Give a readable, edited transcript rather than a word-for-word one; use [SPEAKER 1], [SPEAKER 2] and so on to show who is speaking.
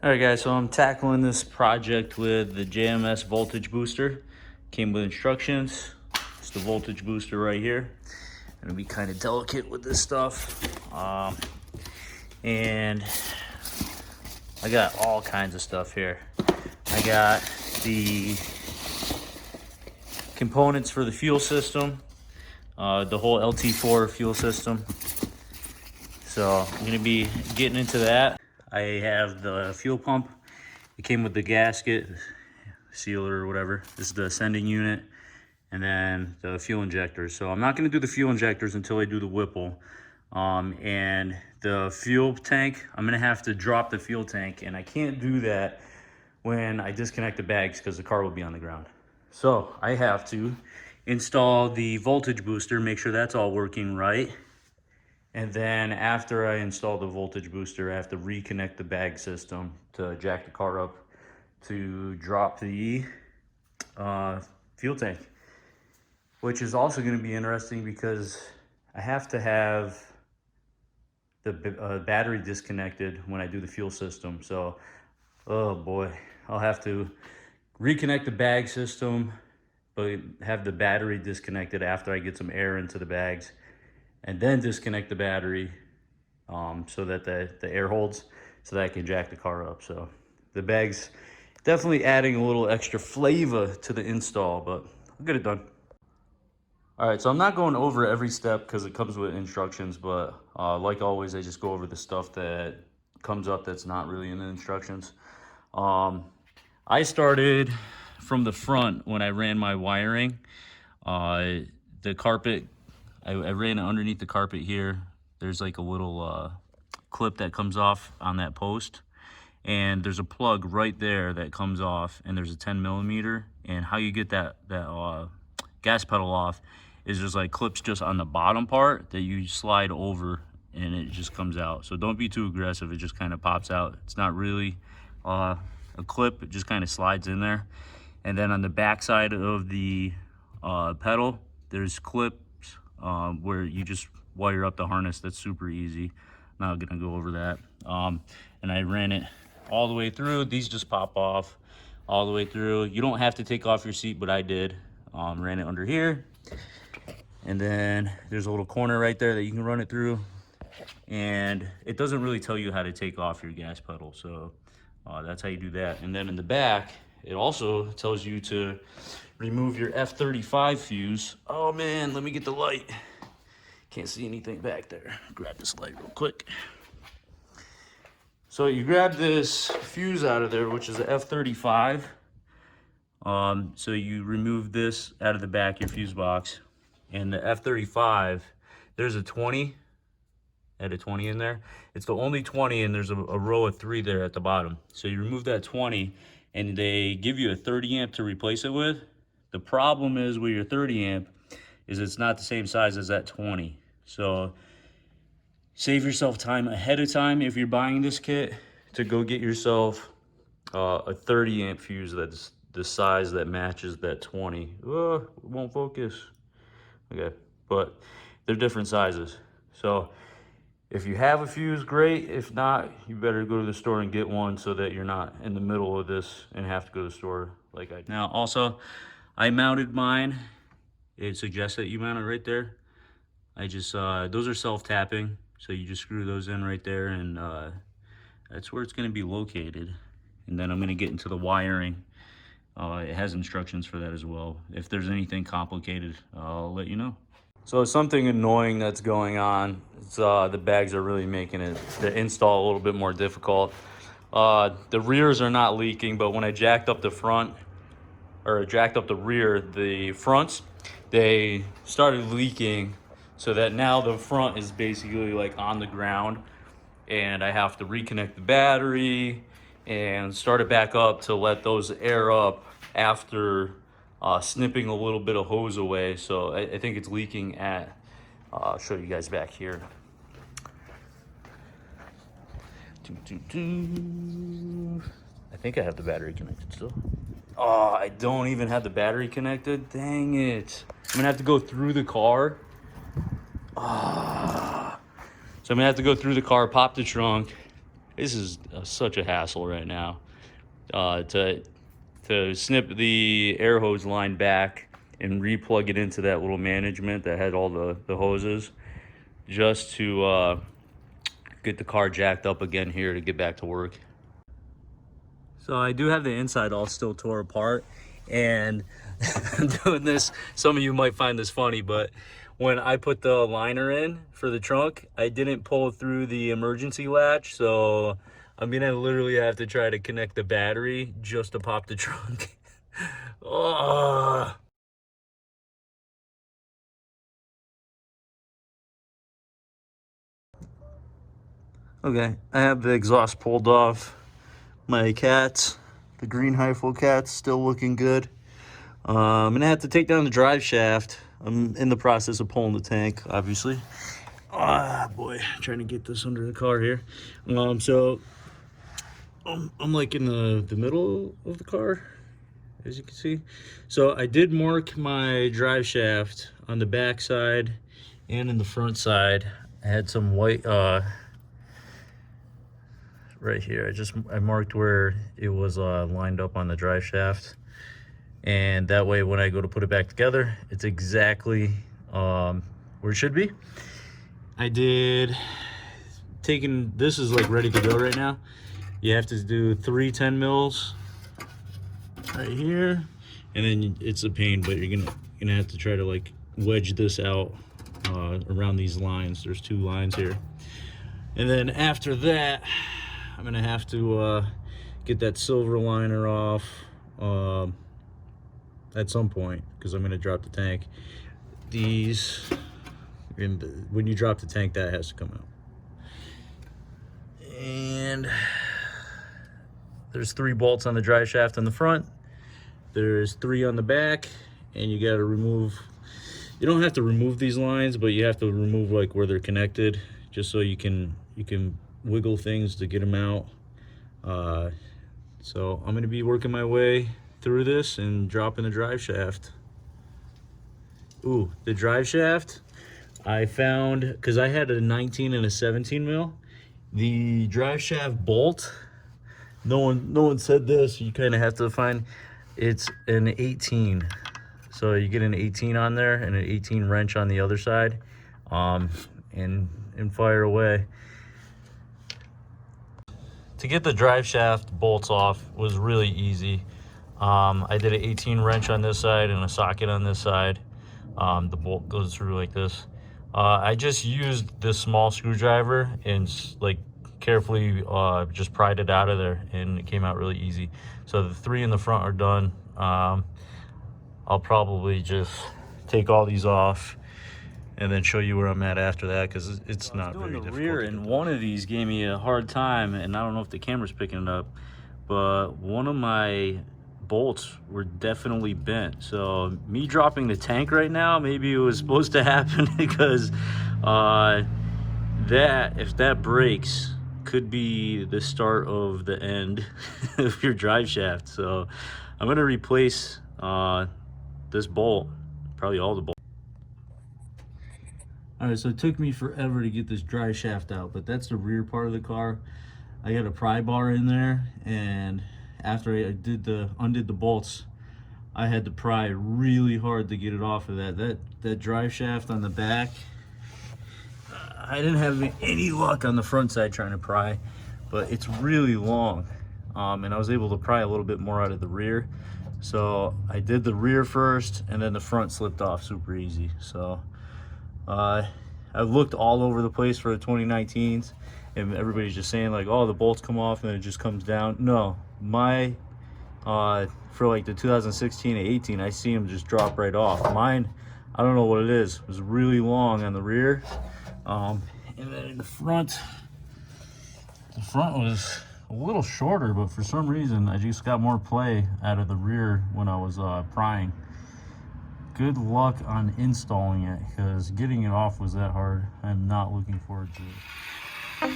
[SPEAKER 1] All right, guys, so I'm tackling this project with the JMS voltage booster. Came with instructions. It's the voltage booster right here. I'm gonna be kind of delicate with this stuff. And I got all kinds of stuff here. I got the components for the fuel system, the whole LT4 fuel system. So I'm gonna be getting into that. I have the fuel pump. It came with the gasket, sealer or whatever. This is the ascending unit, and then the fuel injectors. So I'm not gonna do the fuel injectors until I do the Whipple. And the fuel tank, I'm gonna have to drop the fuel tank, and I can't do that when I disconnect the bags because the car will be on the ground. So I have to install the voltage booster, make sure that's all working right. And then after I install the voltage booster, I have to reconnect the bag system to jack the car up to drop the fuel tank, which is also going to be interesting because I have to have the battery disconnected when I do the fuel system. So, oh boy, I'll have to reconnect the bag system, but have the battery disconnected after I get some air into the bags, and then disconnect the battery so that the air holds, so that I can jack the car up. So the bag's definitely adding a little extra flavor to the install, but I'll get it done. All right, so I'm not going over every step because it comes with instructions, but like always, I just go over the stuff that comes up that's not really in the instructions. I started from the front when I ran my wiring. The carpet, I ran it underneath the carpet here. There's like a little clip that comes off on that post, and there's a plug right there that comes off, and there's a 10mm. And how you get that gas pedal off is there's like clips just on the bottom part that you slide over, and it just comes out. So don't be too aggressive. It just kind of pops out. It's not really a clip. It just kind of slides in there. And then on the back side of the pedal, there's clips where you just wire up the harness. That's super easy. I'm not gonna go over that. And I ran it all the way through. These just pop off all the way through. You don't have to take off your seat, but I did. Ran it under here. And then there's a little corner right there that you can run it through. And it doesn't really tell you how to take off your gas pedal. So that's how you do that. And then in the back, it also tells you to remove your F35 fuse. Oh man, let me get the light. Can't see anything back there. Grab this light real quick. So you grab this fuse out of there, which is a F35. So you remove this out of the back, your fuse box. And the F35, there's a 20. Add a 20 in there. It's the only 20, and there's a row of 3 there at the bottom. So you remove that 20, and they give you a 30 amp to replace it with. The problem is with your 30 amp is it's not the same size as that 20. So save yourself time ahead of time if you're buying this kit to go get yourself a 30 amp fuse that's the size that matches that 20. Oh, it won't focus. Okay, but they're different sizes. So if you have a fuse, great. If not, you better go to the store and get one so that you're not in the middle of this and have to go to the store like I did. Now, also, I mounted mine. It suggests that you mount it right there. I just, those are self-tapping, so you just screw those in right there, and that's where it's gonna be located. And then I'm gonna get into the wiring. It has instructions for that as well. If there's anything complicated, I'll let you know. So something annoying that's going on is the bags are really making the install a little bit more difficult. The rears are not leaking, but when I jacked up the front, or jacked up the rear, the fronts, they started leaking, so that now the front is basically like on the ground, and I have to reconnect the battery and start it back up to let those air up after snipping a little bit of hose away. So I think it's leaking at, I'll show you guys back here. I think I have the battery connected still. Oh, I don't even have the battery connected. Dang it. I'm gonna have to go through the car. So I'm gonna have to go through the car, pop the trunk, This is such a hassle right now. To snip the air hose line back and re-plug it into that little management that had all the hoses, just to get the car jacked up again here to get back to work. So I do have the inside all still tore apart, and I'm doing this, some of you might find this funny, but when I put the liner in for the trunk, I didn't pull through the emergency latch, so I'm gonna literally have to try to connect the battery just to pop the trunk. Oh. Okay, I have the exhaust pulled off. My cats, the green Whipple cats, still looking good. I'm gonna have to take down the drive shaft. I'm in the process of pulling the tank, obviously. Ah, boy, trying to get this under the car here. So I'm like in the middle of the car, as you can see. So I did mark my drive shaft on the back side and in the front side. I had some white right here. I marked where it was lined up on the drive shaft, and that way when I go to put it back together, it's exactly where it should be. I did this is like ready to go right now. You have to do 3 10 mils right here, and then it's a pain, but you're gonna have to try to like wedge this out around these lines. There's 2 lines here, and then after that I'm gonna have to get that silver liner off at some point, because I'm gonna drop the tank. When you drop the tank, that has to come out. And there's 3 bolts on the drive shaft on the front. There's 3 on the back, and you got to remove. You don't have to remove these lines, but you have to remove like where they're connected, just so you can wiggle things to get them out. So I'm gonna be working my way through this and dropping the drive shaft. Ooh, the drive shaft I found, because I had a 19 and a 17 mil. The drive shaft bolt, no one said this, you kind of have to find, it's an 18. So you get an 18 on there and an 18 wrench on the other side, and fire away. To get the drive shaft bolts off was really easy. I did an 18 wrench on this side and a socket on this side. The bolt goes through like this. I just used this small screwdriver and like carefully just pried it out of there, and it came out really easy. So the 3 in the front are done. I'll probably just take all these off and then show you where I'm at after that, because it's not very difficult. Rear, and one of these gave me a hard time, and I don't know if the camera's picking it up, but one of my bolts were definitely bent. So me dropping the tank right now, maybe it was supposed to happen, because if that breaks, could be the start of the end of your drive shaft. So I'm gonna replace this bolt, probably all the bolts. All right, so it took me forever to get this drive shaft out, but that's the rear part of the car. I got a pry bar in there, and after I undid the bolts, I had to pry really hard to get it off of that drive shaft on the back. I didn't have any luck on the front side trying to pry, but it's really long, and I was able to pry a little bit more out of the rear. So I did the rear first, and then the front slipped off super easy. So I've looked all over the place for the 2019s, and everybody's just saying like, oh, the bolts come off and it just comes down. No, my for like the 2016 and 18, I see them just drop right off. Mine, I don't know what it is, it was really long on the rear, and then in the front was a little shorter, but for some reason I just got more play out of the rear when I was prying. Good luck on installing it, because getting it off was that hard. I'm not looking forward to it.